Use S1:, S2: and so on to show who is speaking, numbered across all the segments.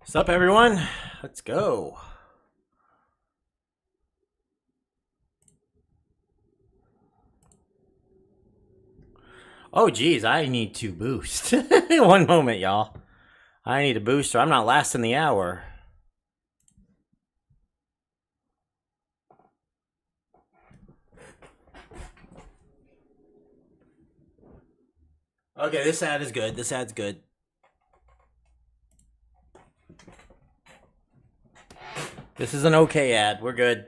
S1: What's up, everyone? Let's go. Oh, geez, I need to boost. One moment, y'all. I need a booster. I'm not lasting the hour. Okay, this ad is good. This ad's good. This is an okay ad. We're good.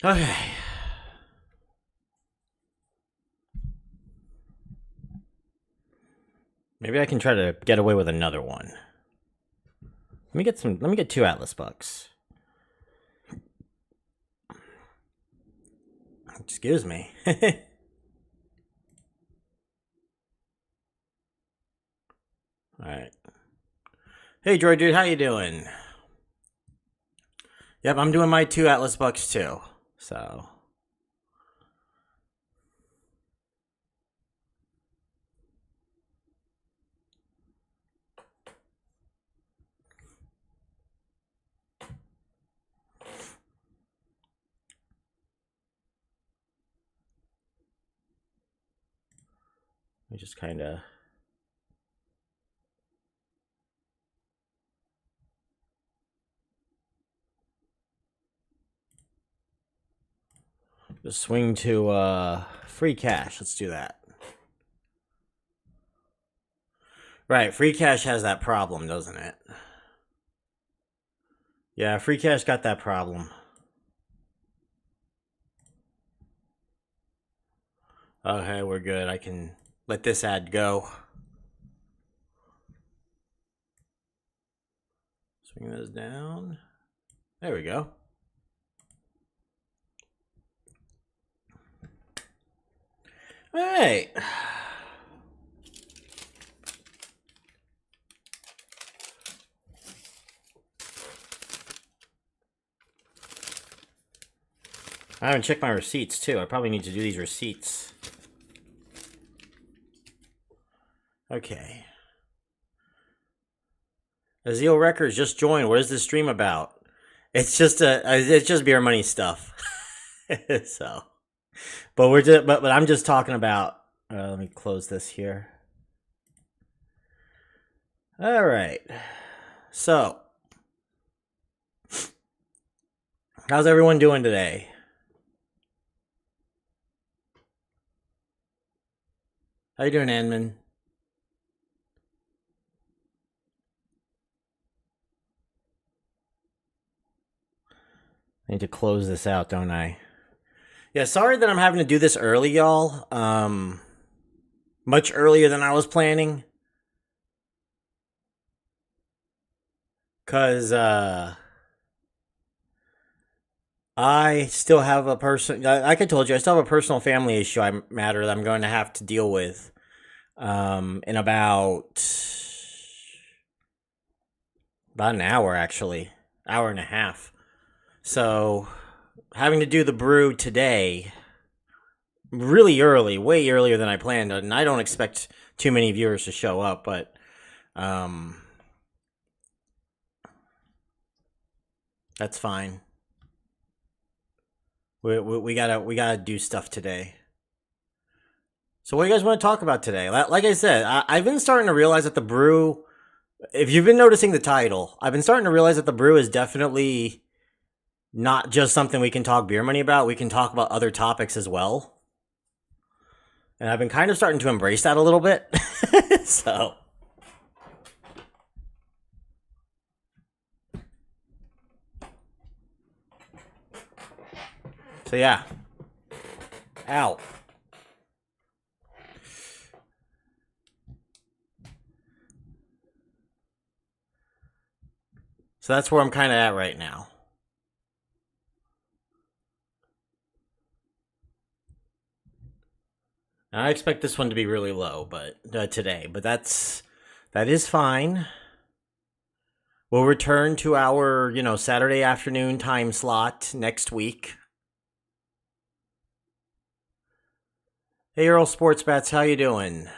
S1: Okay. Maybe I can try to get away with another one. Let me get 2 Atlas bucks. Excuse me. Alright. Hey, Droid Dude, how you doing? Yep, I'm doing my 2 Atlas bucks too. So... we just kind of... just swing to free cash. Let's do that. Right, free cash has that problem, doesn't it? Yeah, free cash got that problem. Okay, we're good. I can let this ad go. Swing those down. There we go. All right. I haven't checked my receipts, too. I probably need to do these receipts. Okay. Azeel Records just joined. What is this stream about? It's just beer money stuff. So, but I'm just talking about. Let me close this here. All right. So, how's everyone doing today? How you doing, Anman? I need to close this out, don't I? Yeah, sorry that I'm having to do this early, y'all. Much earlier than I was planning. Cause I still have a like I told you, I still have a personal family issue matter that I'm going to have to deal with in about an hour, actually. Hour and a half. So, having to do the brew today, really early, way earlier than I planned, and I don't expect too many viewers to show up, but that's fine. We gotta do stuff today. So what do you guys want to talk about today? Like I said, I've been starting to realize that the brew, if you've been noticing the title, I've been starting to realize that the brew is definitely not just something we can talk beer money about. We can talk about other topics as well. And I've been kind of starting to embrace that a little bit. So yeah. Ow. So that's where I'm kind of at right now. I expect this one to be really low, but today, but that is fine. We'll return to our, Saturday afternoon time slot next week. Hey, Earl Sports Bats, how you doing?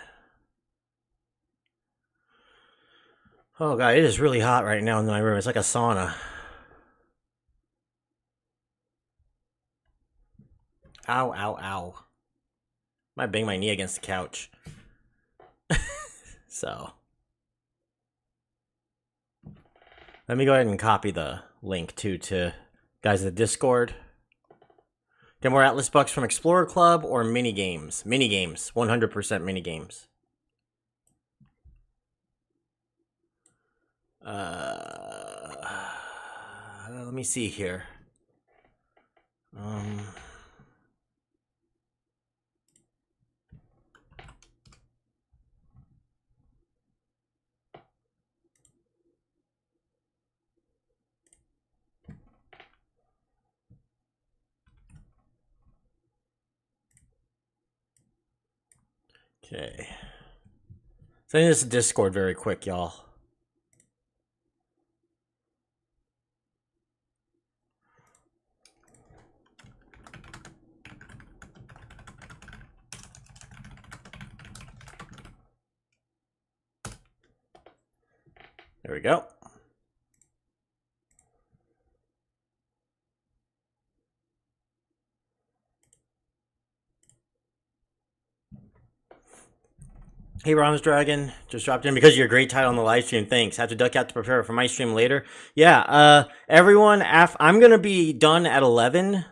S1: Oh god, it is really hot right now in my room. It's like a sauna. Ow, ow, ow. Might bang my knee against the couch. So, let me go ahead and copy the link to guys the Discord. Get more Atlas Bucks from Explorer Club or mini games. Mini games, 100% mini games. Let me see here. Okay. Send this to Discord very quick, y'all. There we go. Hey, Ron's Dragon, just dropped in because you're a great title on the live stream. Thanks. Have to duck out to prepare for my stream later. Yeah, everyone, I'm going to be done at 11.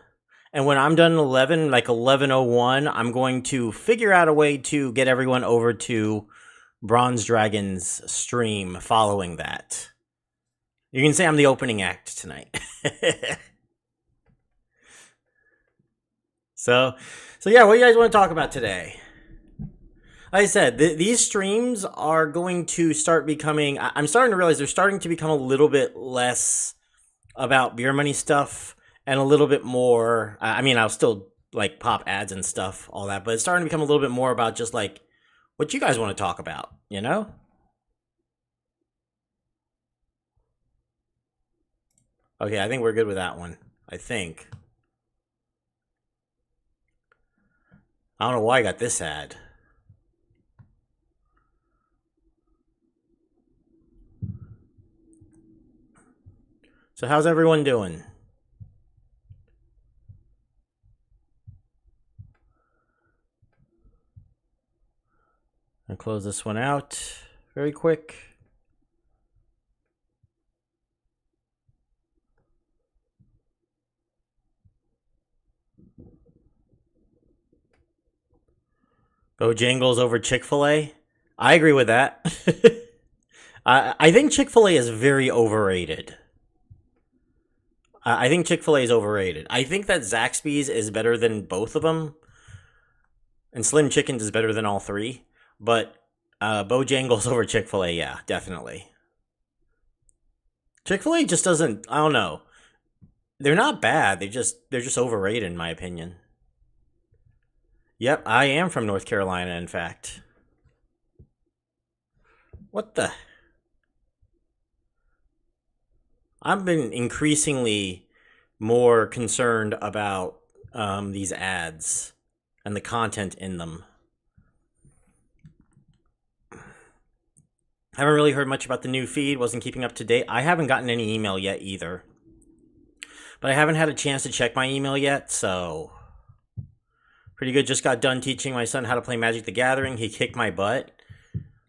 S1: And when I'm done at 11, like 11:01, I'm going to figure out a way to get everyone over to Bronze Dragon's stream following that. You can say I'm the opening act tonight. So yeah, what do you guys want to talk about today? Like I said, these streams are going to start becoming... I'm starting to realize they're starting to become a little bit less about beer money stuff and a little bit more... I mean, I'll still like pop ads and stuff, all that, but it's starting to become a little bit more about just like what you guys want to talk about, you know? Okay, I think we're good with that one. I think. I don't know why I got this ad. So how's everyone doing? I'll close this one out very quick. Bojangles over Chick-fil-A? I agree with that. I think Chick-fil-A is very overrated. I think Chick-fil-A is overrated. I think that Zaxby's is better than both of them. And Slim Chickens is better than all three. But Bojangles over Chick-fil-A, yeah, definitely. Chick-fil-A just doesn't... I don't know. They're not bad. They're just overrated, in my opinion. Yep, I am from North Carolina, in fact. What the... I've been increasingly more concerned about these ads and the content in them. Haven't really heard much about the new feed, wasn't keeping up to date. I haven't gotten any email yet either. But I haven't had a chance to check my email yet, so... Pretty good, just got done teaching my son how to play Magic the Gathering. He kicked my butt.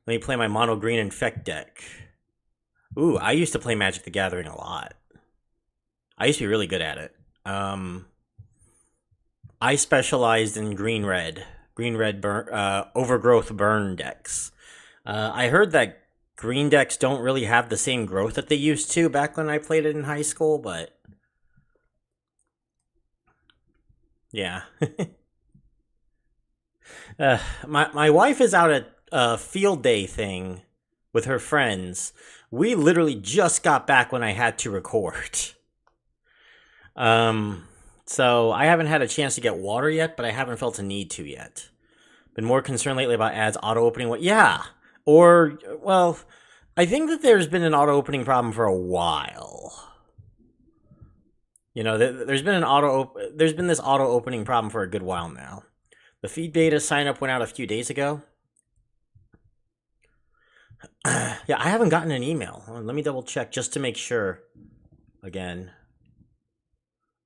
S1: Let me play my mono green infect deck. Ooh, I used to play Magic the Gathering a lot. I used to be really good at it. I specialized in green-red overgrowth burn decks. I heard that green decks don't really have the same growth that they used to back when I played it in high school, but... Yeah. My wife is out at a field day thing with her friends. We literally just got back when I had to record. So I haven't had a chance to get water yet, but I haven't felt a need to yet. Been more concerned lately about ads auto-opening. Yeah. Or, well, I think that there's been an auto-opening problem for a while. You know, there's been this auto-opening problem for a good while now. The feed beta sign up went out a few days ago. Yeah, I haven't gotten an email. Let me double check just to make sure. Again,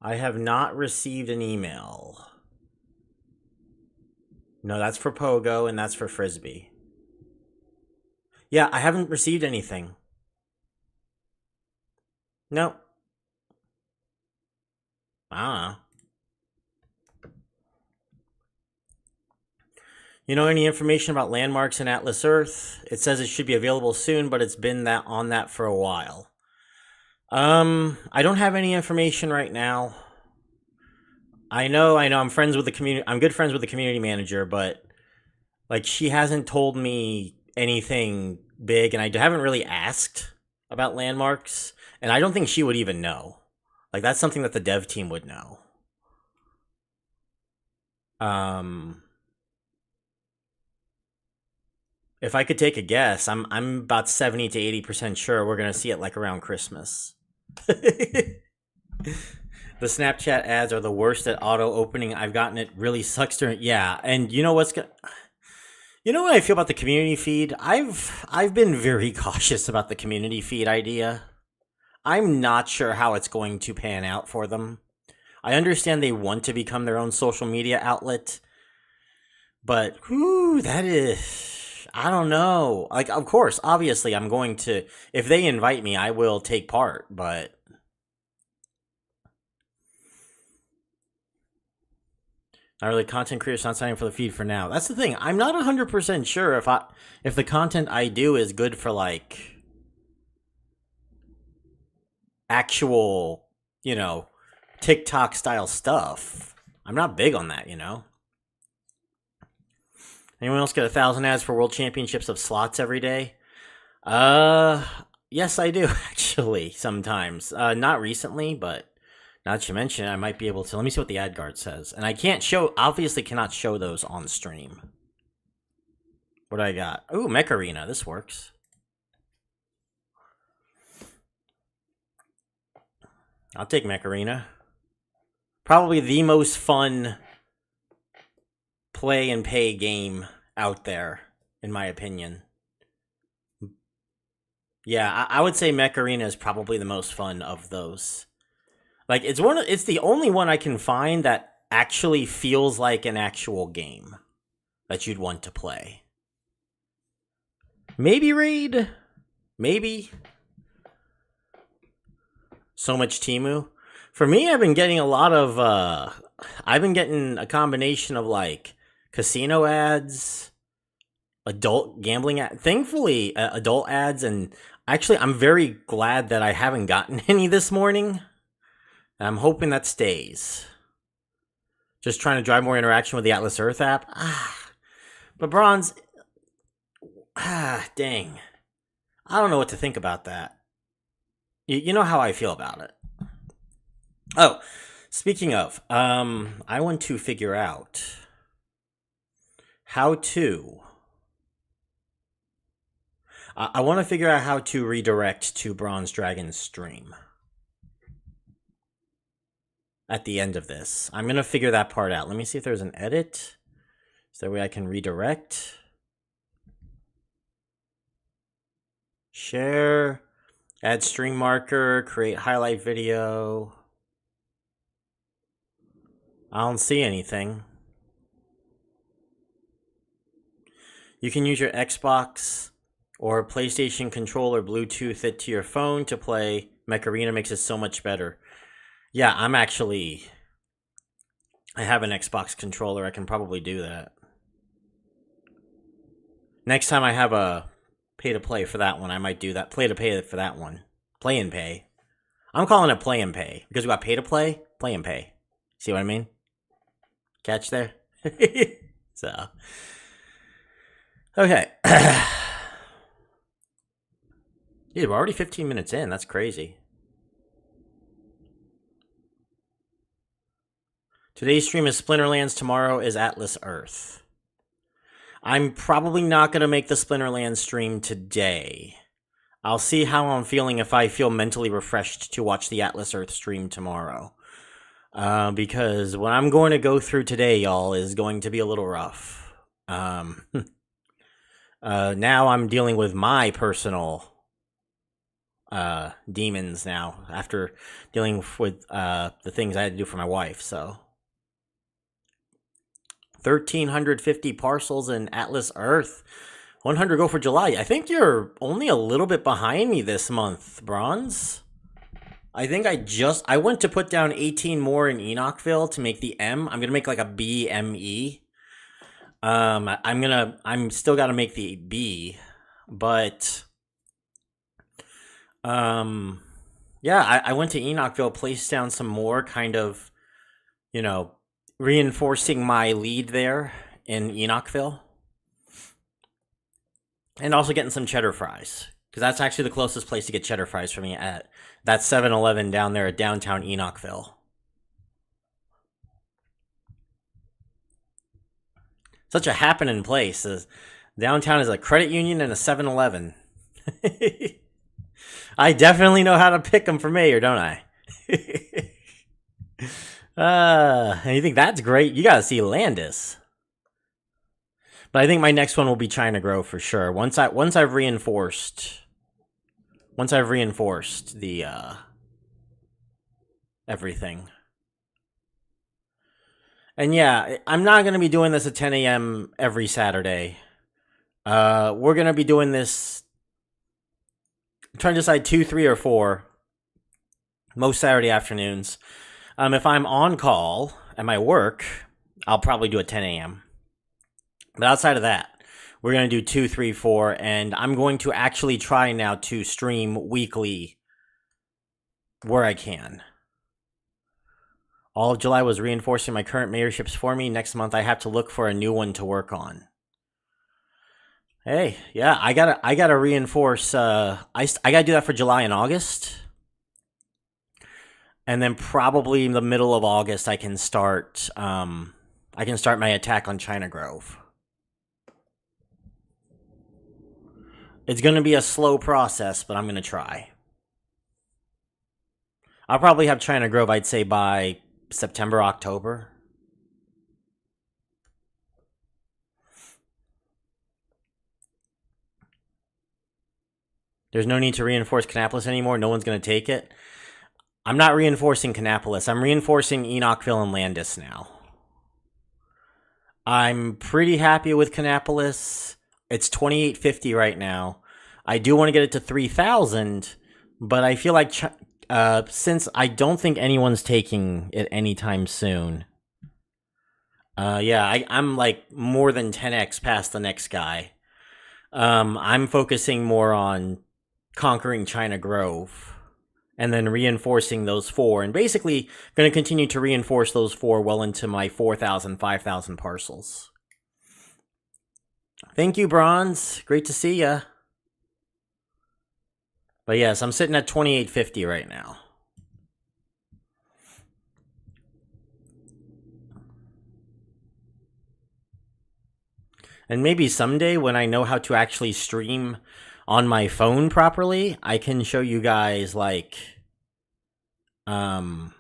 S1: I have not received an email. No, that's for Pogo and that's for Frisbee. Yeah, I haven't received anything. No. I don't know. You know any information about landmarks in Atlas Earth? It says it should be available soon, but it's been on that for a while. I don't have any information right now. I know I'm friends with the community. I'm good friends with the community manager, but like she hasn't told me anything big, and I haven't really asked about landmarks, and I don't think she would even know. Like that's something that the dev team would know. If I could take a guess, I'm about 70 to 80% sure we're gonna see it like around Christmas. The Snapchat ads are the worst at auto opening. I've gotten it really sucks during. Yeah, and you know what I feel about the community feed? I've been very cautious about the community feed idea. I'm not sure how it's going to pan out for them. I understand they want to become their own social media outlet, but that is. I don't know. Like, of course, obviously, I'm going to. If they invite me, I will take part, but. Not really content creators not signing for the feed for now. That's the thing. I'm not 100% sure if the content I do is good for like actual, TikTok style stuff. I'm not big on that, Anyone else get 1,000 ads for World Championships of slots every day? Yes, I do actually. Sometimes, not recently, but. Now that you mention it, I might be able to. Let me see what the ad guard says. And I obviously cannot show those on stream. What do I got? Ooh, Mech Arena. This works. I'll take Mech Arena. Probably the most fun play and pay game out there, in my opinion. Yeah, I would say Mech Arena is probably the most fun of those. Like it's the only one I can find that actually feels like an actual game that you'd want to play. Maybe Raid, maybe. So much Temu. For me, I've been getting a combination of like casino ads, adult gambling ads, thankfully adult ads, and actually I'm very glad that I haven't gotten any this morning. I'm hoping that stays. Just trying to drive more interaction with the Atlas Earth app. But Bronze, dang. I don't know what to think about that. You know how I feel about it. Oh, speaking of, I want to figure out how to. I want to figure out how to redirect to Bronze Dragon's stream. At the end of this. I'm going to figure that part out. Let me see if there's an edit. Is there a way I can redirect? Share. Add string marker. Create highlight video. I don't see anything. You can use your Xbox or PlayStation controller, Bluetooth it to your phone to play. Mech Arena makes it so much better. Yeah, I have an Xbox controller. I can probably do that. Next time I have a pay-to-play for that one, I might do that. Play-to-pay for that one. Play and pay. I'm calling it play and pay. Because we got pay-to-play, play and pay. See what I mean? Catch there? So. Okay. Dude, we're already 15 minutes in. That's crazy. Today's stream is Splinterlands. Tomorrow is Atlas Earth. I'm probably not going to make the Splinterlands stream today. I'll see how I'm feeling if I feel mentally refreshed to watch the Atlas Earth stream tomorrow. Because what I'm going to go through today, y'all, is going to be a little rough. Now I'm dealing with my personal demons now after dealing with the things I had to do for my wife. So 1,350 parcels in Atlas Earth. 100 go for July. I think you're only a little bit behind me this month, Bronze. I think I went to put down 18 more in Enochville to make the M. I'm gonna make like a BME. I'm still gotta make the B, but yeah, I went to Enochville, placed down some more, kind of, you know, reinforcing my lead there in Enochville, and also getting some cheddar fries because that's actually the closest place to get cheddar fries for me at that 7-Eleven down there at downtown Enochville. Such a happening place. Downtown is a credit union and a 7-Eleven. I definitely know how to pick them for mayor, don't I? And you think that's great? You gotta see Landis. But I think my next one will be China Grove for sure. Once I've reinforced the everything. And yeah, I'm not gonna be doing this at 10 a.m. every Saturday. We're gonna be doing this. I'm trying to decide 2, 3, or 4. Most Saturday afternoons. If I'm on call at my work, I'll probably do it 10 a.m. But outside of that, we're going to do 2, 3, 4, and I'm going to actually try now to stream weekly where I can. All of July was reinforcing my current mayorships for me. Next month, I have to look for a new one to work on. Hey, yeah, I gotta reinforce. I gotta do that for July and August. And then probably in the middle of August, I can start my attack on China Grove. It's going to be a slow process, but I'm going to try. I'll probably have China Grove, I'd say, by September, October. There's no need to reinforce Kannapolis anymore. No one's going to take it. I'm not reinforcing Kannapolis. I'm reinforcing Enochville and Landis now. I'm pretty happy with Kannapolis. It's 2,850 right now. I do want to get it to 3,000, but I feel like since I don't think anyone's taking it anytime soon. Yeah, I'm like more than 10x past the next guy. I'm focusing more on conquering China Grove. And then reinforcing those 4, and basically going to continue to reinforce those 4 well into my 4,000, 5,000 parcels. Thank you, Bronze. Great to see ya. But yes, I'm sitting at 2,850 right now. And maybe someday when I know how to actually stream on my phone properly, I can show you guys like in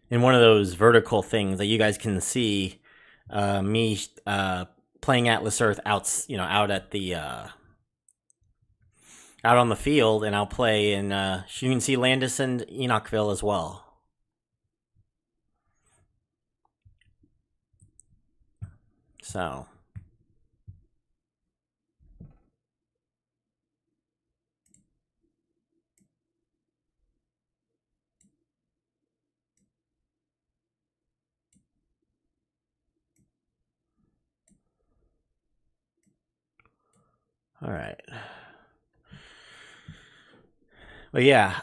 S1: one of those vertical things that you guys can see me playing Atlas Earth out at the out on the field, and I'll play in you can see Landis and Enochville as well. So all right. But yeah.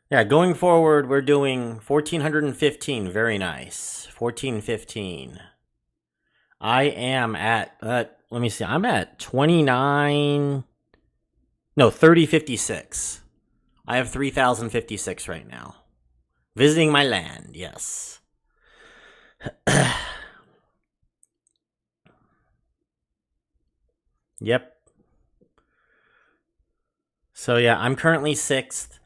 S1: Yeah, going forward, we're doing 1,415. Very nice. 1,415. I am at, let me see, I'm at 3056. I have 3,056 right now. Visiting my land, yes. Yep. So yeah, I'm currently 6th.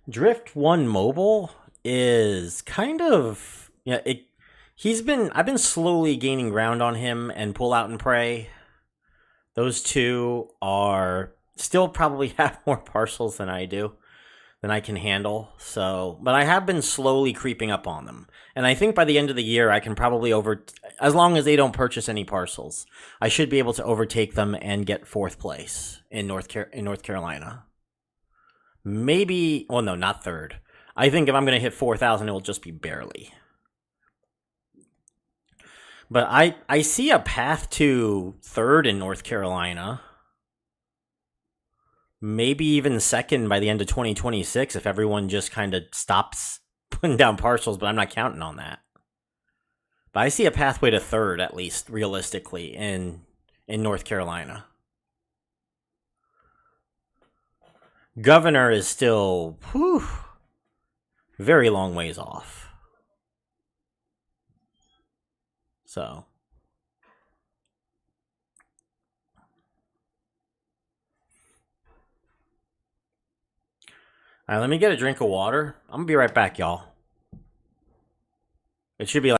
S1: Drift One Mobile is kind of yeah. I've been slowly gaining ground on him, and Pull Out and Pray. Those two are still probably have more parcels than I do, than I can handle. So, but I have been slowly creeping up on them. And I think by the end of the year, I can probably as long as they don't purchase any parcels, I should be able to overtake them and get fourth place in North Carolina. Maybe, well, no, not third. I think if I'm going to hit 4,000, it will just be barely. But I see a path to third in North Carolina. Maybe even second by the end of 2026 if everyone just kind of stops putting down parcels, but I'm not counting on that. But I see a pathway to third, at least, realistically, in North Carolina. Governor is still very long ways off. So. All right, let me get a drink of water. I'm gonna be right back, y'all. It should be like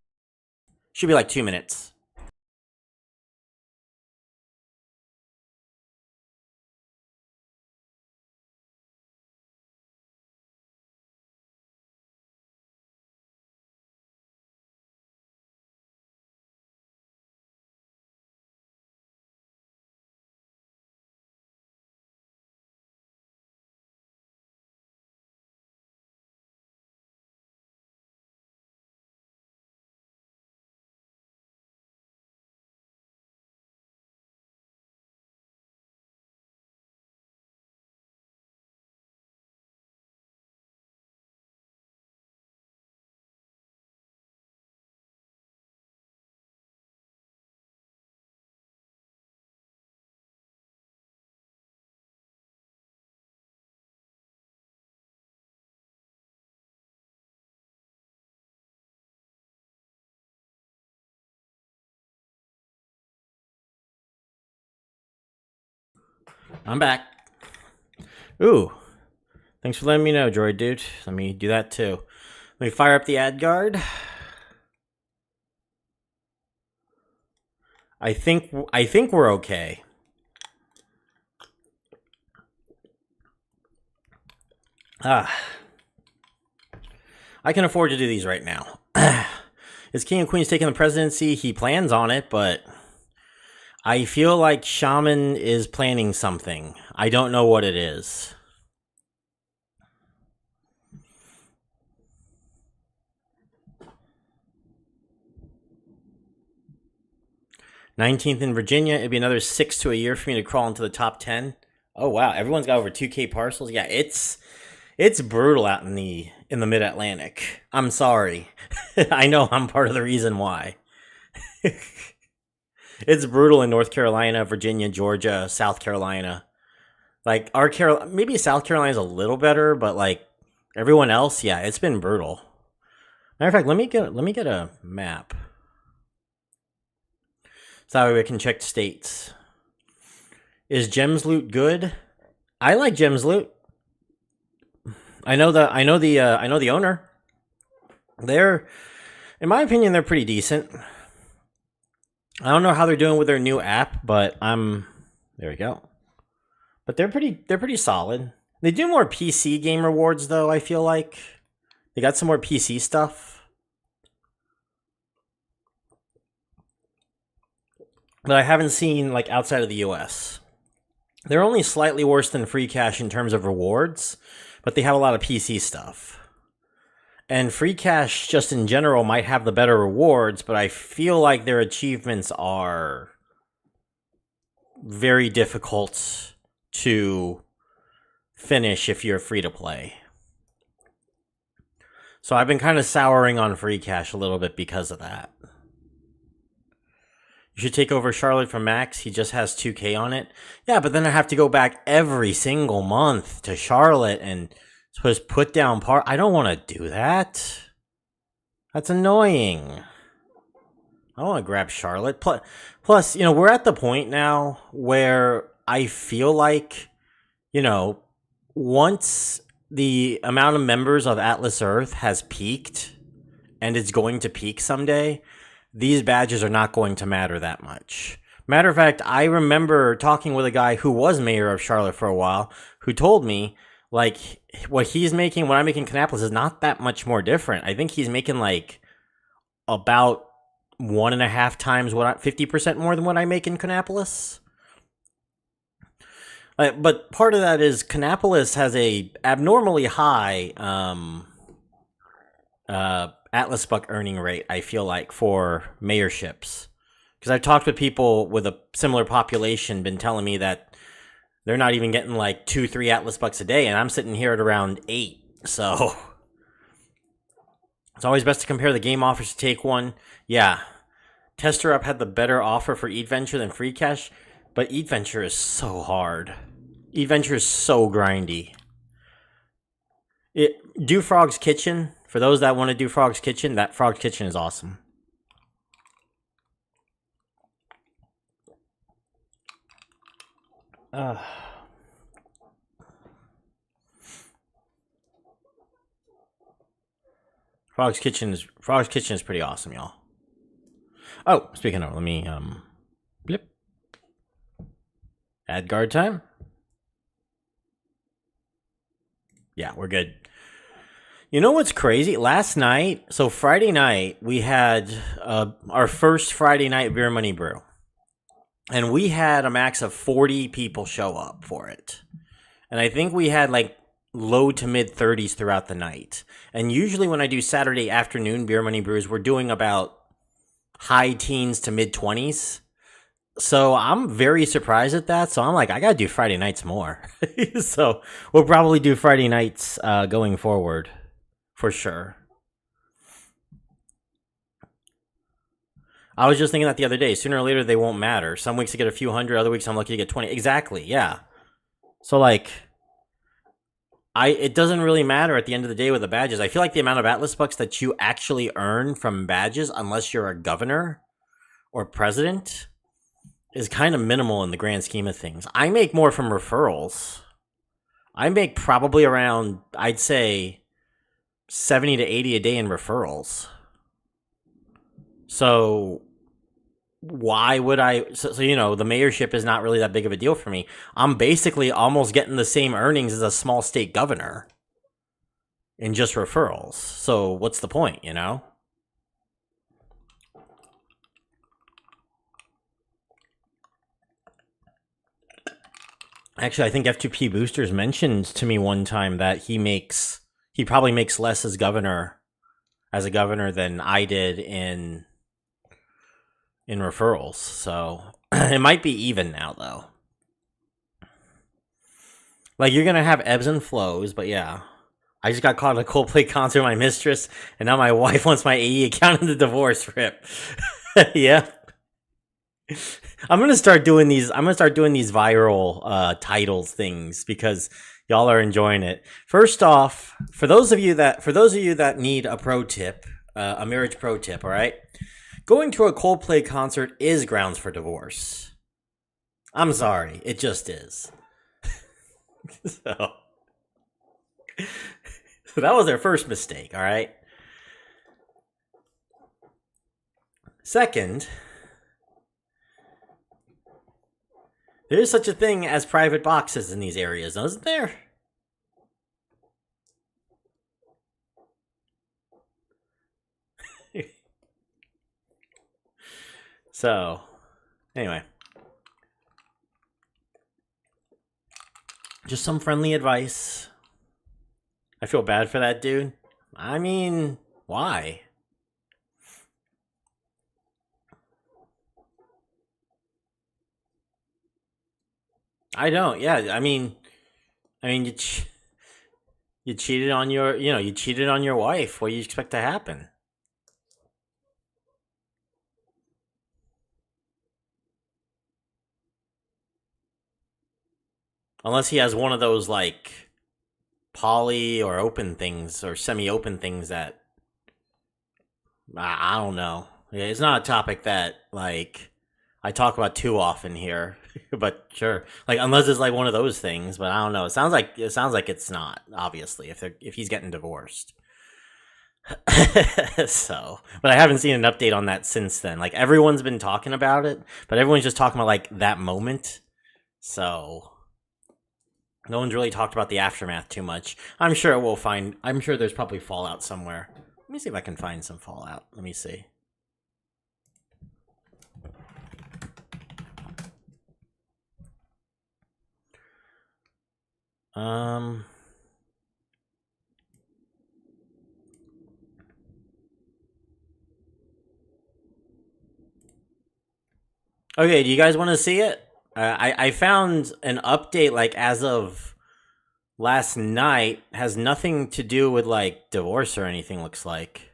S1: 2 minutes. I'm back. Ooh. Thanks for letting me know, Droid Dude. Let me do that too. Let me fire up the ad guard. I think we're okay. I can afford to do these right now. Is King and Queen's taking the presidency? He plans on it, but I feel like Shaman is planning something. I don't know what it is. $19th in Virginia. It'd be another 6 to a year for me to crawl into the top 10. Oh wow, everyone's got over 2K parcels. Yeah, it's brutal out in the Mid-Atlantic. I'm sorry. I know I'm part of the reason why. It's brutal in North Carolina, Virginia, Georgia, South Carolina. Like maybe South Carolina's a little better, but like everyone else, yeah, it's been brutal. Matter of fact, let me get a map. So that way we can check states. Is Gems Loot good? I like Gems Loot. I know the owner. They're, in my opinion, they're pretty decent. I don't know how they're doing with their new app, but there we go. But they're pretty solid. They do more PC game rewards though, I feel like. They got some more PC stuff. That I haven't seen like outside of the US. They're only slightly worse than Free Cash in terms of rewards, but they have a lot of PC stuff. And Free Cash, just in general, might have the better rewards, but I feel like their achievements are very difficult to finish if you're free to play. So I've been kind of souring on Free Cash a little bit because of that. You should take over Charlotte from Max. He just has 2K on it. Yeah, but then I have to go back every single month to Charlotte and supposed to put down part. I don't want to do that. That's annoying. I don't want to grab Charlotte. Plus, we're at the point now where I feel like, once the amount of members of Atlas Earth has peaked, and it's going to peak someday, these badges are not going to matter that much. Matter of fact, I remember talking with a guy who was mayor of Charlotte for a while, who told me, like, what he's making, what I'm making in Kannapolis is not that much more different. I think he's making, like, about 1.5 times 50% more than what I make in Kannapolis. But part of that is Kannapolis has a abnormally high Atlas Buck earning rate, I feel like, for mayorships. Because I've talked with people with a similar population, been telling me that they're not even getting like 2-3 Atlas Bucks a day, and I'm sitting here at around 8. So it's always best to compare the game offers to take one. Yeah, Tester Up had the better offer for Eat Venture than Free Cash, but Eat Venture is so hard. Eat Venture is so grindy. Do Frog's Kitchen. For those that want to do Frog's Kitchen, that Frog's Kitchen is awesome. Frog's Kitchen is pretty awesome, y'all. Oh, speaking of, let me blip. Add guard time. Yeah, we're good. You know what's crazy? Last night, so Friday night, we had our first Friday night Beer Money Brew. And we had a max of 40 people show up for it. And I think we had like low to mid 30s throughout the night. And usually when I do Saturday afternoon Beer Money Brews, we're doing about high teens to mid 20s. So I'm very surprised at that. So I'm like, I got to do Friday nights more. So we'll probably do Friday nights going forward for sure. I was just thinking that the other day. Sooner or later, they won't matter. Some weeks I get a few hundred, other weeks I'm lucky to get 20. Exactly, yeah. So, like, it doesn't really matter at the end of the day with the badges. I feel like the amount of Atlas Bucks that you actually earn from badges, unless you're a governor or president, is kind of minimal in the grand scheme of things. I make more from referrals. I make probably around, I'd say, 70 to 80 a day in referrals. So why would I? So you know, the mayorship is not really that big of a deal for me. I'm basically almost getting the same earnings as a small state governor in just referrals. So what's the point, you know? Actually, I think F2P Boosters mentioned to me one time that he probably makes less as a governor than I did in referrals. So it might be even now, though. Like, you're gonna have ebbs and flows, but yeah. I just got caught at a Coldplay concert with my mistress, and now my wife wants my AE account in the divorce rip. Yeah. I'm gonna start doing these viral titles things because y'all are enjoying it. First off, for those of you that need a pro tip, a marriage pro tip, all right? Going to a Coldplay concert is grounds for divorce. I'm sorry, it just is. So that was their first mistake, all right? Second, there is such a thing as private boxes in these areas, isn't there? So, anyway. Just some friendly advice. I feel bad for that dude. I mean, why? I don't. Yeah, I mean, you cheated on your wife. What do you expect to happen? Unless he has one of those like poly or open things or semi-open things that I don't know. Yeah, it's not a topic that like I talk about too often here. But sure, like unless it's like one of those things. But I don't know. It sounds like it's not. Obviously, if he's getting divorced. So, but I haven't seen an update on that since then. Like everyone's been talking about it, but everyone's just talking about like that moment. So no one's really talked about the aftermath too much. I'm sure I'm sure there's probably fallout somewhere. Let me see if I can find some fallout. Let me see. Um. Okay, do you guys want to see it? I found an update like as of last night. Has nothing to do with like divorce or anything. Looks like.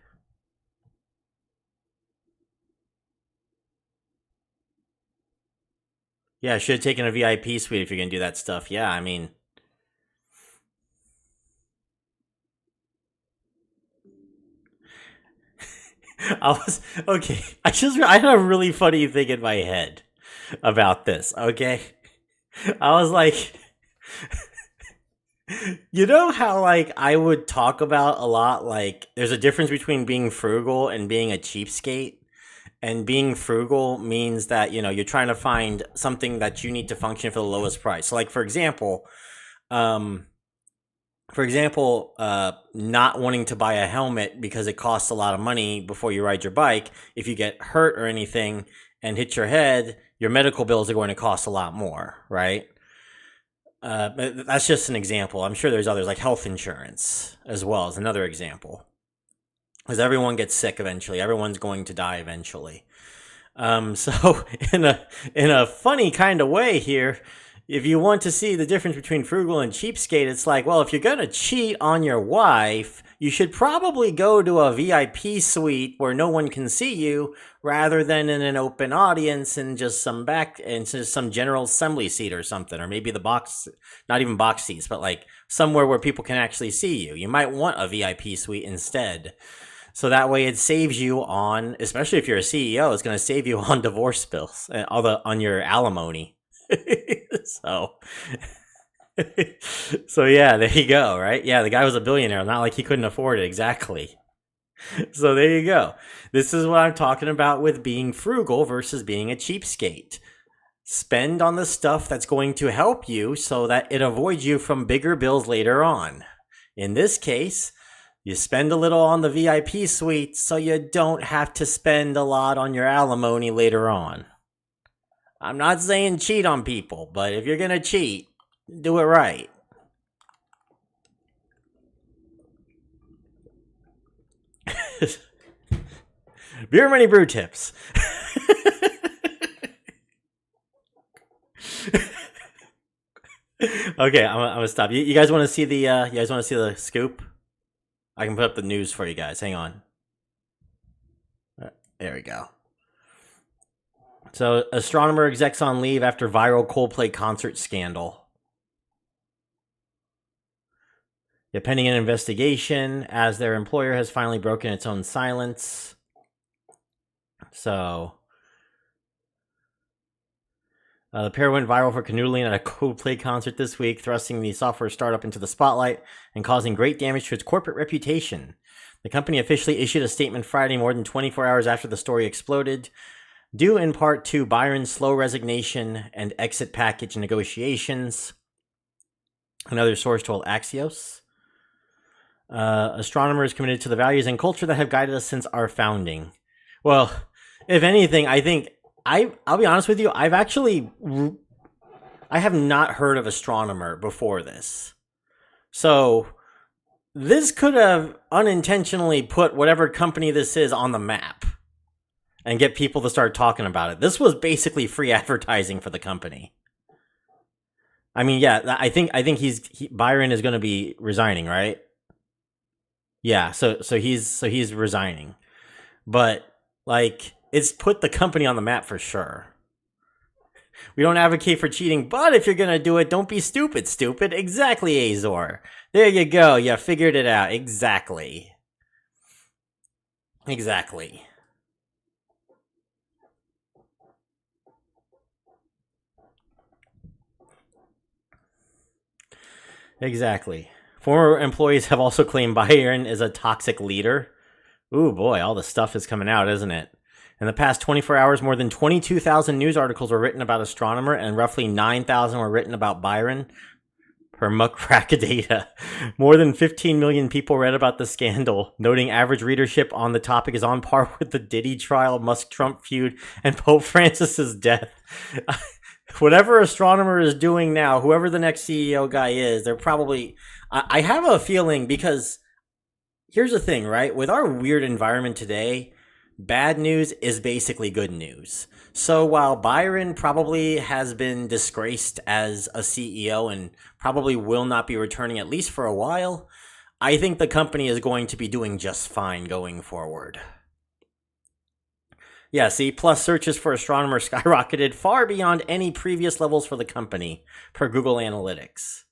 S1: Yeah, I should have taken a VIP suite if you're gonna do that stuff. Yeah, I mean, I was okay. I had a really funny thing in my head about this. Okay, I was like, you know how like I would talk about a lot. Like, there's a difference between being frugal and being a cheapskate. And being frugal means that you're trying to find something that you need to function for the lowest price. So, like um, not wanting to buy a helmet because it costs a lot of money before you ride your bike. If you get hurt or anything and hit your head, your medical bills are going to cost a lot more, right? But that's just an example. I'm sure there's others like health insurance as well as another example. Because everyone gets sick eventually. Everyone's going to die eventually. So in a funny kind of way here, if you want to see the difference between frugal and cheapskate, it's like, well, if you're gonna cheat on your wife, you should probably go to a VIP suite where no one can see you, rather than in an open audience and just some general assembly seat or something, or maybe the box, not even box seats, but like somewhere where people can actually see you. You might want a VIP suite instead. So that way it saves you on, especially if you're a CEO, it's going to save you on divorce bills, on your alimony. so, so yeah, there you go, right? Yeah, the guy was a billionaire, not like he couldn't afford it. Exactly. So there you go. This is what I'm talking about with being frugal versus being a cheapskate. Spend on the stuff that's going to help you so that it avoids you from bigger bills later on. In this case, you spend a little on the VIP suite so you don't have to spend a lot on your alimony later on. I'm not saying cheat on people, but if you're going to cheat, do it right. Beer Money Brew tips. Okay, I'm gonna stop. You guys want to see the scoop? I can put up the news for you guys. Hang on. There we go. So, astronomer execs on leave after viral Coldplay concert scandal. Yeah, pending an investigation as their employer has finally broken its own silence. So, the pair went viral for canoodling at a Coldplay concert this week, thrusting the software startup into the spotlight and causing great damage to its corporate reputation. The company officially issued a statement Friday, more than 24 hours after the story exploded, due in part to Byron's slow resignation and exit package negotiations. Another source told Axios. Astronomers committed to the values and culture that have guided us since our founding. Well, if anything, I think I'll be honest with you. I have not heard of astronomer before this. So this could have unintentionally put whatever company this is on the map and get people to start talking about it. This was basically free advertising for the company. I mean, yeah, I think Byron is going to be resigning, right? Yeah, so he's resigning. But like, it's put the company on the map for sure. We don't advocate for cheating, but if you're going to do it, don't be stupid. Exactly, Azor. There you go. You figured it out. Exactly. Exactly. Former employees have also claimed Byron is a toxic leader. Ooh, boy, all the stuff is coming out, isn't it? In the past 24 hours, more than 22,000 news articles were written about Astronomer, and roughly 9,000 were written about Byron, per Muckrack data. More than 15 million people read about the scandal, noting average readership on the topic is on par with the Diddy trial, Musk-Trump feud, and Pope Francis's death. Whatever Astronomer is doing now, whoever the next CEO guy is, they're probably... I have a feeling, because here's the thing, right? With our weird environment today, bad news is basically good news. So while Byron probably has been disgraced as a CEO and probably will not be returning at least for a while, I think the company is going to be doing just fine going forward. Yeah, see, plus searches for Astronomer skyrocketed far beyond any previous levels for the company, per Google Analytics.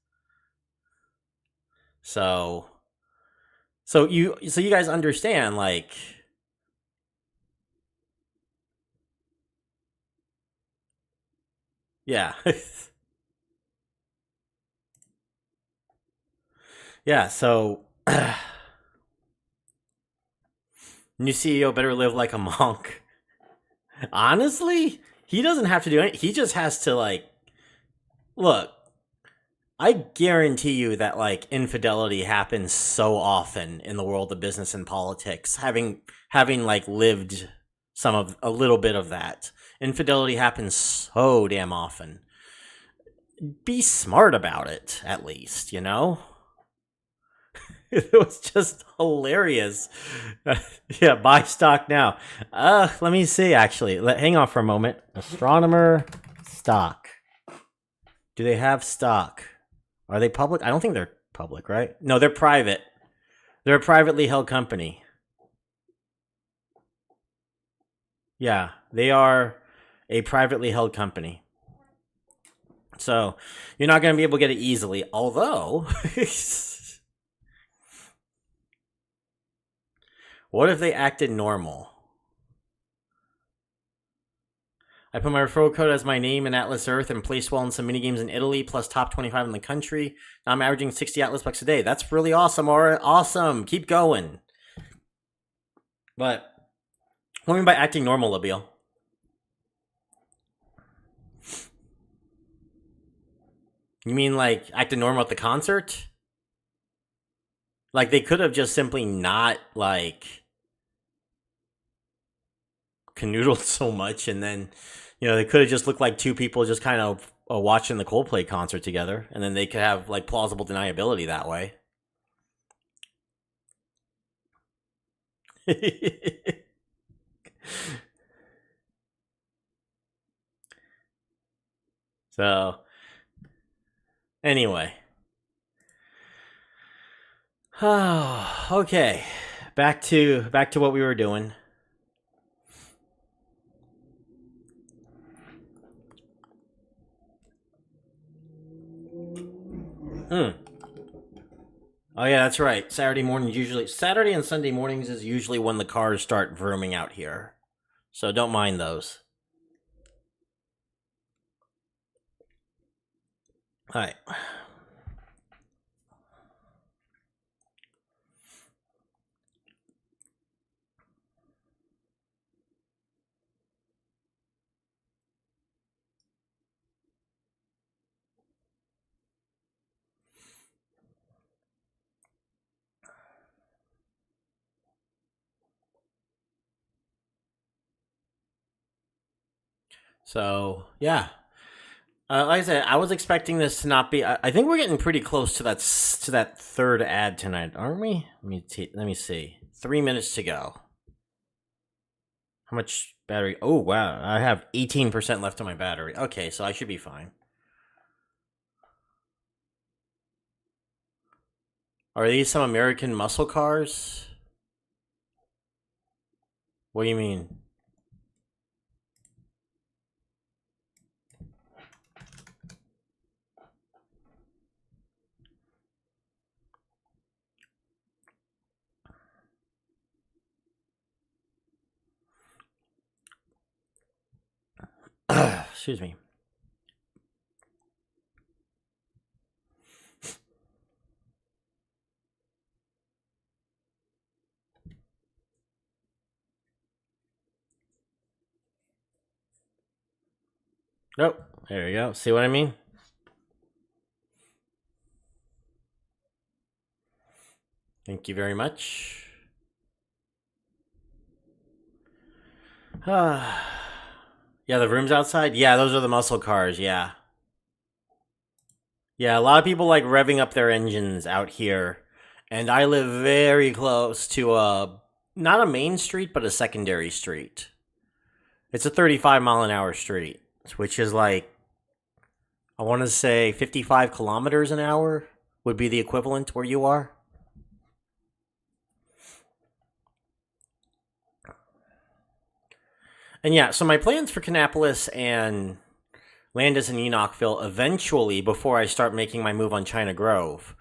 S1: So you guys understand, like, yeah. Yeah, so new CEO better live like a monk. Honestly, he doesn't have to do anything. He just has to, like, look, I guarantee you that, like, infidelity happens so often in the world of business and politics. Having like lived a little bit of that. Infidelity happens so damn often. Be smart about it, at least, you know? It was just hilarious. Yeah, buy stock now. Let me see, actually. Hang on for a moment. Astronomer stock. Do they have stock? Are they public? I don't think they're public, right? No, they're private. They're a privately held company. Yeah, they are a privately held company. So you're not going to be able to get it easily. Although, what if they acted normal? I put my referral code as my name in Atlas Earth and placed well in some minigames in Italy, plus top 25 in the country. Now I'm averaging 60 Atlas bucks a day. That's really awesome. All right, awesome. Keep going. But what do you mean by acting normal, Labiel? You mean like acting normal at the concert? Like they could have just simply not like canoodled so much, and then they could have just looked like two people just kind of watching the Coldplay concert together, and then they could have like plausible deniability that way. So anyway, okay, back to what we were doing. Oh yeah, that's right. Saturday and Sunday mornings is usually when the cars start vrooming out here. So don't mind those. All right. So yeah, like I said, I was expecting this to not be. I think we're getting pretty close to that third ad tonight, aren't we? Let me see. 3 minutes to go. How much battery? Oh wow, I have 18% left on my battery. Okay, so I should be fine. Are these some American muscle cars? What do you mean? Excuse me. Nope. There you go. See what I mean? Thank you very much. Yeah, the rooms outside? Yeah, those are the muscle cars, yeah. Yeah, a lot of people like revving up their engines out here. And I live very close to not a main street, but a secondary street. It's a 35-mile-an-hour street, which is like, I want to say 55 kilometers an hour would be the equivalent where you are. And yeah, so my plans for Kannapolis and Landis and Enochville eventually, before I start making my move on China Grove,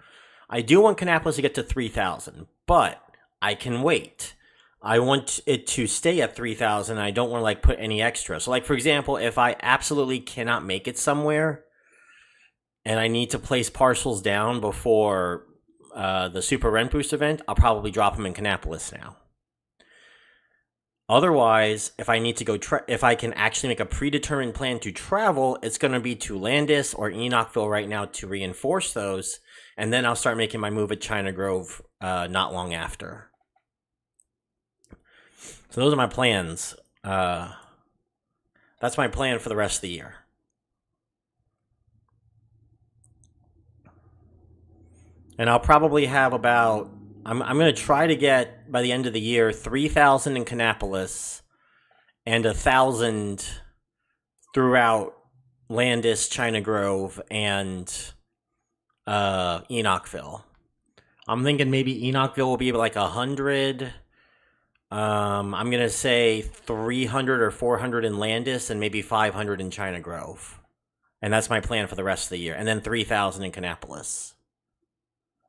S1: I do want Kannapolis to get to 3,000, but I can wait. I want it to stay at 3,000. I don't want to like put any extra. So like, for example, if I absolutely cannot make it somewhere and I need to place parcels down before the Super Rent Boost event, I'll probably drop them in Kannapolis now. Otherwise, if I need to go, if I can actually make a predetermined plan to travel, it's going to be to Landis or Enochville right now to reinforce those, and then I'll start making my move at China Grove not long after. So those are my plans. That's my plan for the rest of the year. And I'll probably have about, I'm going to try to get, by the end of the year, 3,000 in Kannapolis and 1,000 throughout Landis, China Grove, and Enochville. I'm thinking maybe Enochville will be like 100. I'm going to say 300 or 400 in Landis and maybe 500 in China Grove. And that's my plan for the rest of the year. And then 3,000 in Kannapolis.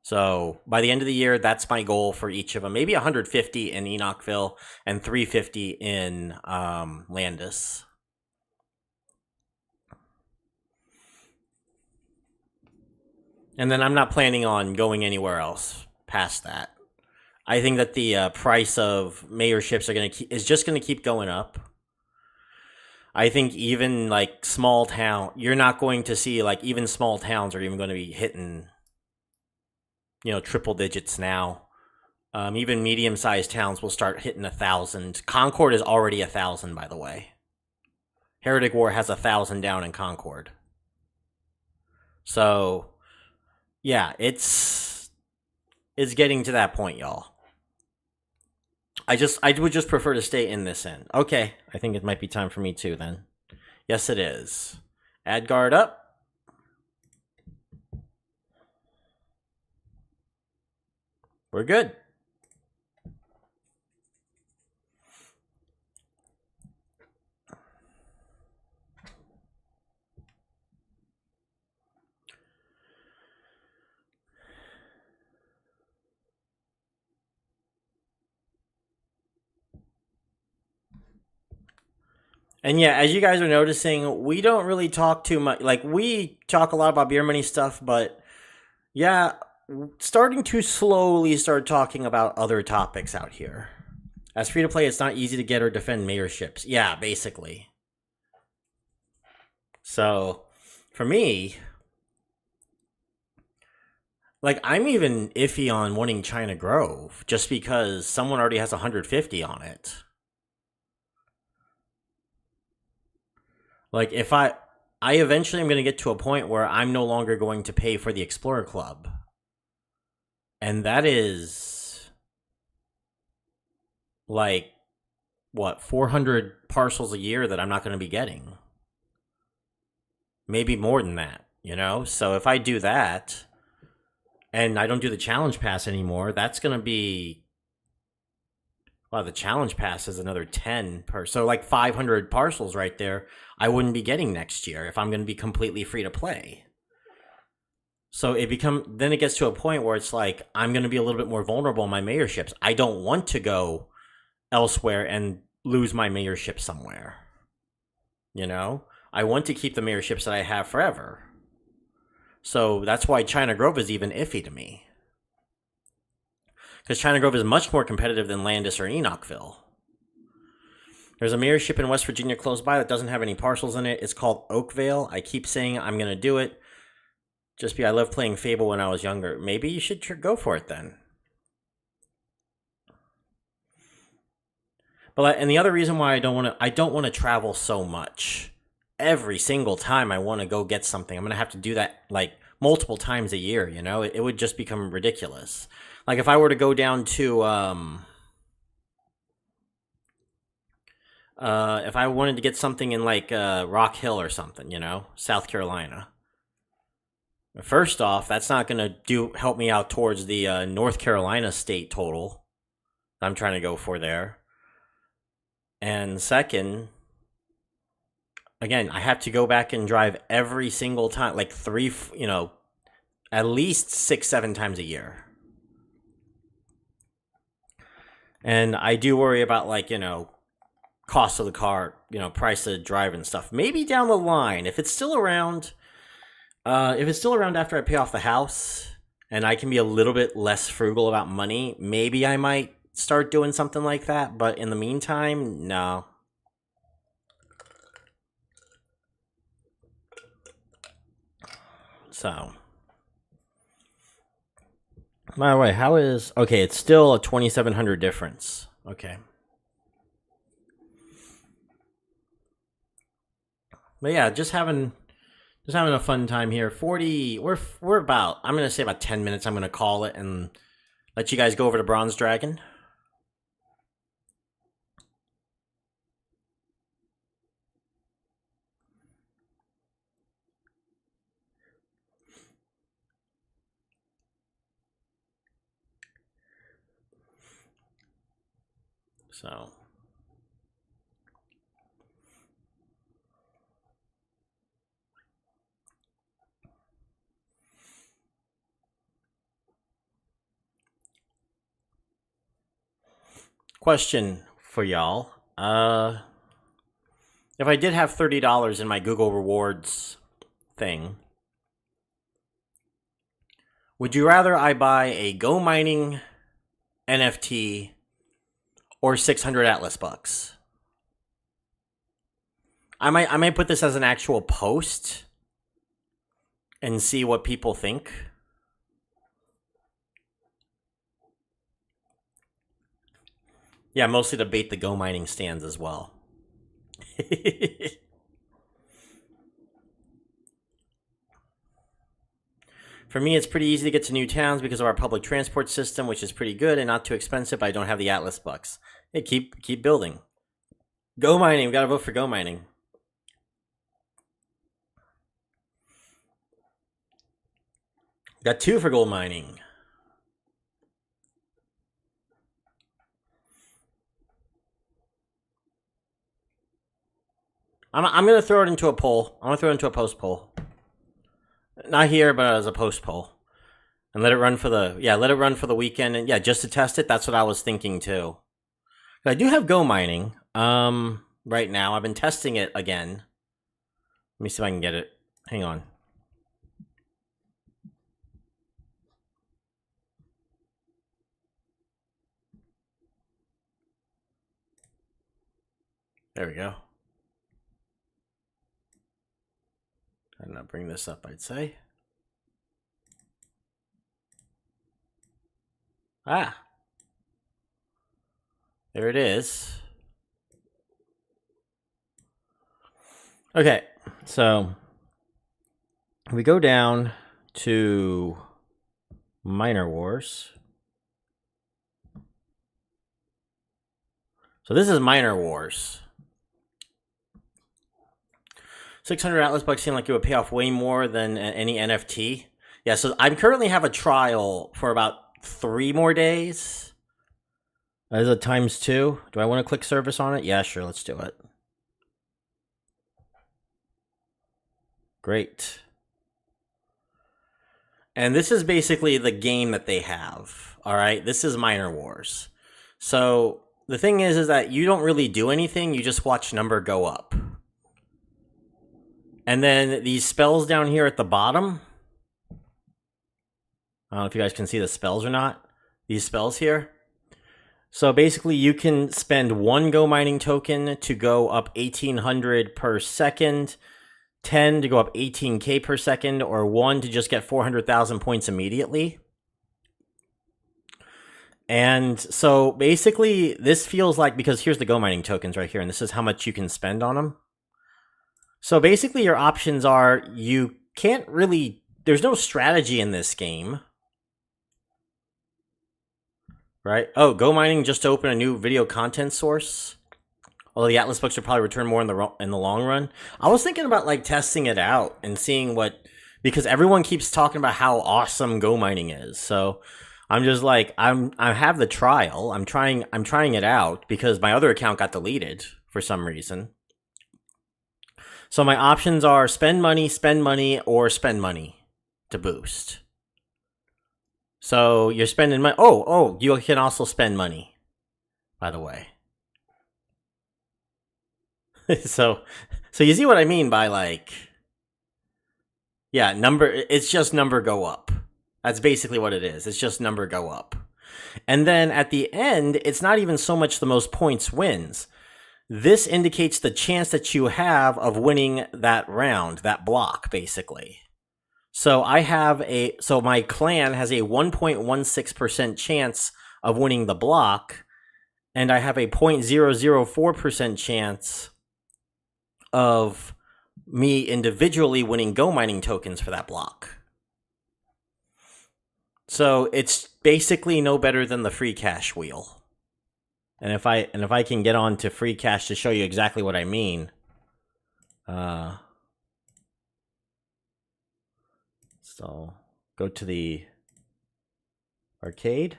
S1: So by the end of the year, that's my goal for each of them. Maybe 150 in Enochville and 350 in Landis. And then I'm not planning on going anywhere else past that. I think that the price of mayorships is just going to keep going up. I think even like small town, you're not going to see like even small towns are even going to be hitting, triple digits now. Even medium-sized towns will start hitting 1,000. Concord is already 1,000, by the way. Heretic War has 1,000 down in Concord. So, yeah, it's getting to that point, y'all. I would just prefer to stay in this end. Okay, I think it might be time for me too then. Yes, it is. Add guard up. We're good. And yeah, as you guys are noticing, we don't really talk too much. Like, we talk a lot about beer money stuff, but yeah, starting to slowly start talking about other topics out here. As free to play, it's not easy to get or defend mayorships. Yeah, basically. So, for me, like, I'm even iffy on wanting China Grove just because someone already has 150 on it. Like, if I eventually am going to get to a point where I'm no longer going to pay for the Explorer Club. And that is, like, what, 400 parcels a year that I'm not going to be getting. Maybe more than that, So if I do that, and I don't do the Challenge Pass anymore, that's going to be, well, the Challenge Pass is another 10 per, so like 500 parcels right there I wouldn't be getting next year if I'm going to be completely free to play. So then it gets to a point where it's like, I'm going to be a little bit more vulnerable in my mayorships. I don't want to go elsewhere and lose my mayorship somewhere. I want to keep the mayorships that I have forever. So that's why China Grove is even iffy to me. Because China Grove is much more competitive than Landis or Enochville. There's a mirror ship in West Virginia close by that doesn't have any parcels in it. It's called Oakvale. I keep saying I'm going to do it just because I loved playing Fable when I was younger. Maybe you should go for it then. But and the other reason why I don't want to travel so much. Every single time I want to go get something, I'm going to have to do that like multiple times a year, you know? It would just become ridiculous. Like if I were to go down to if I wanted to get something in like Rock Hill or something, you know, South Carolina. First off, that's not going to help me out towards the North Carolina state total I'm trying to go for there. And second, again, I have to go back and drive every single time, like at least 6-7 times a year. And I do worry about cost of the car, price of drive and stuff. Maybe down the line, if it's still around after I pay off the house and I can be a little bit less frugal about money, maybe I might start doing something like that. But in the meantime, no. So, by the way, okay, it's still a 2,700 difference. Okay. But yeah, just having a fun time here. We're about, I'm going to say about 10 minutes. I'm going to call it and let you guys go over to Bronze Dragon. So, question for y'all. If I did have $30 in my Google Rewards thing, would you rather I buy a Go Mining NFT or 600 Atlas bucks? I might put this as an actual post and see what people think. Yeah, mostly to bait the Go Mining stands as well. For me, it's pretty easy to get to new towns because of our public transport system, which is pretty good and not too expensive. But I don't have the Atlas bucks. Hey, keep building. Go Mining. We gotta vote for Go Mining. Got 2 for gold mining. I'm gonna throw it into a poll. I'm gonna throw it into a post poll. Not here, but as a post poll, and let it run for the weekend, and just to test it. That's what I was thinking too. I do have Go Mining. Right now I've been testing it again. Let me see if I can get it. Hang on. There we go. I'm gonna bring this up, I'd say. There it is. Okay, so we go down to Miner Wars. So this is Miner Wars. 600 Atlas bucks seem like it would pay off way more than any NFT. Yeah, so I currently have a trial for about 3 more days. That is a ×2. Do I want to click service on it? Yeah, sure, let's do it. Great. And this is basically the game that they have. All right, this is Miner Wars. So the thing is that you don't really do anything. You just watch number go up. And then these spells down here at the bottom. I don't know if you guys can see the spells or not. These spells here. So basically, you can spend one Go mining token to go up 1,800 per second, 10 to go up 18K per second, or 1 to just get 400,000 points immediately. And so basically, this feels like, because here's the Go mining tokens right here, and this is how much you can spend on them. So basically, your options are, you can't really, there's no strategy in this game. Right? Oh, Go mining just to open a new video content source. Although the Atlas books will probably return more in the long run. I was thinking about like testing it out and seeing what, because everyone keeps talking about how awesome Go mining is. So I'm just like, I have the trial. I'm trying it out because my other account got deleted for some reason. So my options are spend money, or spend money to boost. So you're spending money. Oh, you can also spend money, by the way. so you see what I mean by like, yeah, it's just number go up. That's basically what it is. It's just number go up. And then at the end, it's not even so much the most points wins. This indicates the chance that you have of winning that round, that block, basically. So my clan has a 1.16% chance of winning the block, and I have a 0.004% chance of me individually winning Go mining tokens for that block. So it's basically no better than the free cash wheel. And if I can get on to free cash to show you exactly what I mean, so go to the arcade.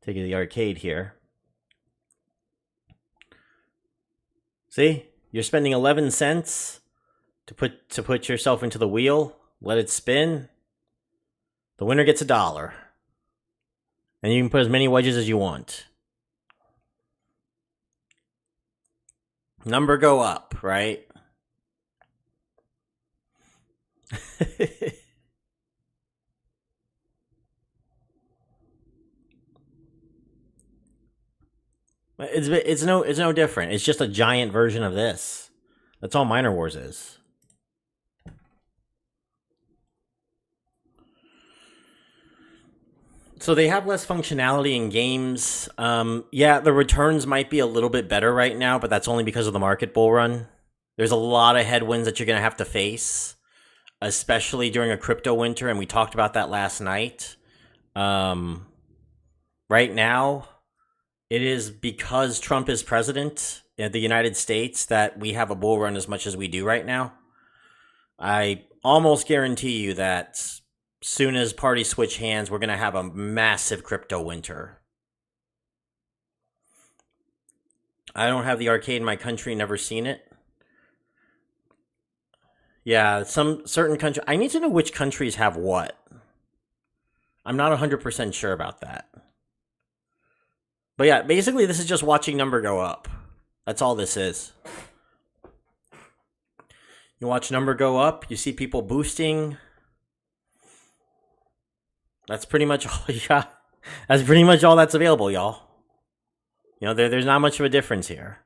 S1: Take the arcade here. See, you're spending 11 cents to put yourself into the wheel. Let it spin. The winner gets $1, and you can put as many wedges as you want. Number go up, right? It's no different. It's just a giant version of this. That's all Miner Wars is. So they have less functionality in games. Yeah, the returns might be a little bit better right now, but that's only because of the market bull run. There's a lot of headwinds that you're going to have to face, especially during a crypto winter, and we talked about that last night. Right now, it is because Trump is president in the United States that we have a bull run as much as we do right now. I almost guarantee you that soon as parties switch hands, we're going to have a massive crypto winter. I don't have the arcade in my country, never seen it. Yeah, some certain country. I need to know which countries have what. I'm not 100% sure about that. But yeah, basically this is just watching number go up. That's all this is. You watch number go up, you see people boosting. That's pretty much all you got. That's pretty much all that's available, y'all. You know, there's not much of a difference here.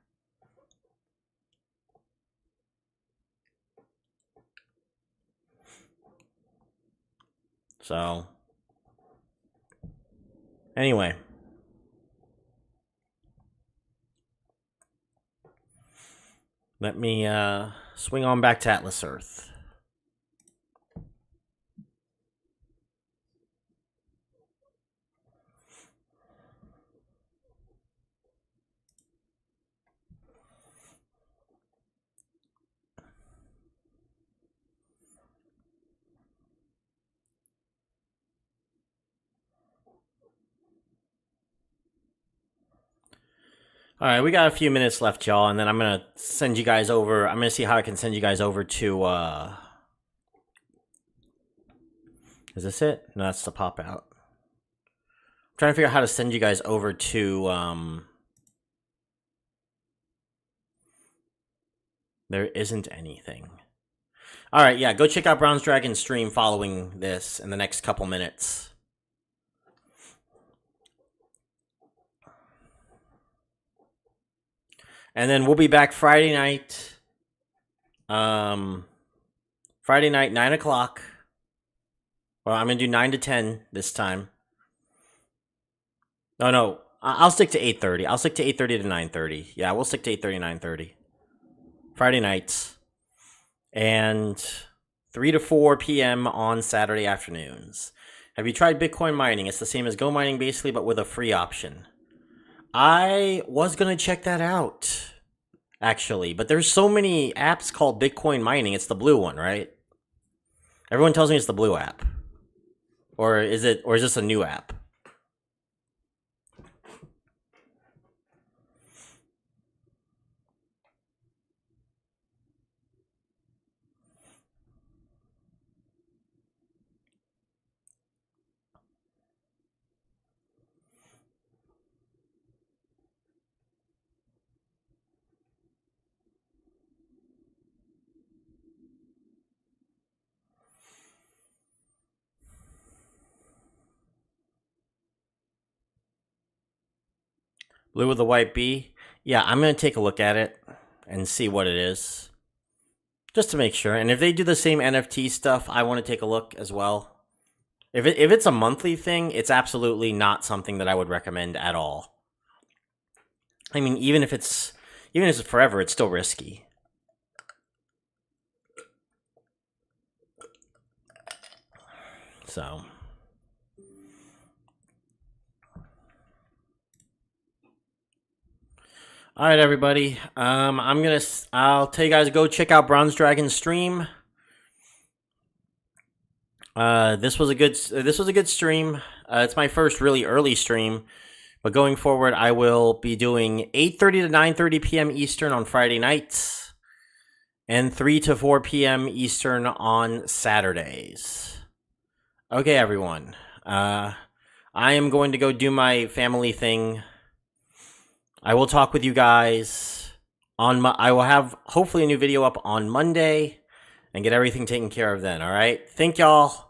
S1: So, anyway. Let me swing on back to Atlas Earth. All right, we got a few minutes left, y'all, and then I'm going to send you guys over. I'm going to see how I can send you guys over to, is this it? No, that's the pop out. I'm trying to figure out how to send you guys over to, there isn't anything. All right, yeah, go check out Bronze Dragon's stream following this in the next couple minutes. And then we'll be back Friday night. Friday night, 9 o'clock. Well, I'm going to do 9 to 10 this time. No. I'll stick to 8:30. I'll stick to 8:30 to 9:30. Yeah, we'll stick to 8:30 to 9:30. Friday nights. And 3 to 4 p.m. on Saturday afternoons. Have you tried Bitcoin mining? It's the same as Go mining basically, but with a free option. I was going to check that out, actually. But there's so many apps called Bitcoin mining. It's the blue one, right? Everyone tells me it's the blue app. Or is this a new app? Blue with a white B? Yeah, I'm going to take a look at it and see what it is. Just to make sure. And if they do the same NFT stuff, I want to take a look as well. If it's a monthly thing, it's absolutely not something that I would recommend at all. I mean, even if it's forever, it's still risky. So... All right, everybody. I'll tell you guys to go check out Bronze Dragon's stream. This was a good stream. It's my first really early stream, but going forward, I will be doing 8:30 to 9:30 p.m. Eastern on Friday nights, and 3 to 4 p.m. Eastern on Saturdays. Okay, everyone. I am going to go do my family thing. I will talk with you guys I will have hopefully a new video up on Monday and get everything taken care of then, all right? Thank y'all.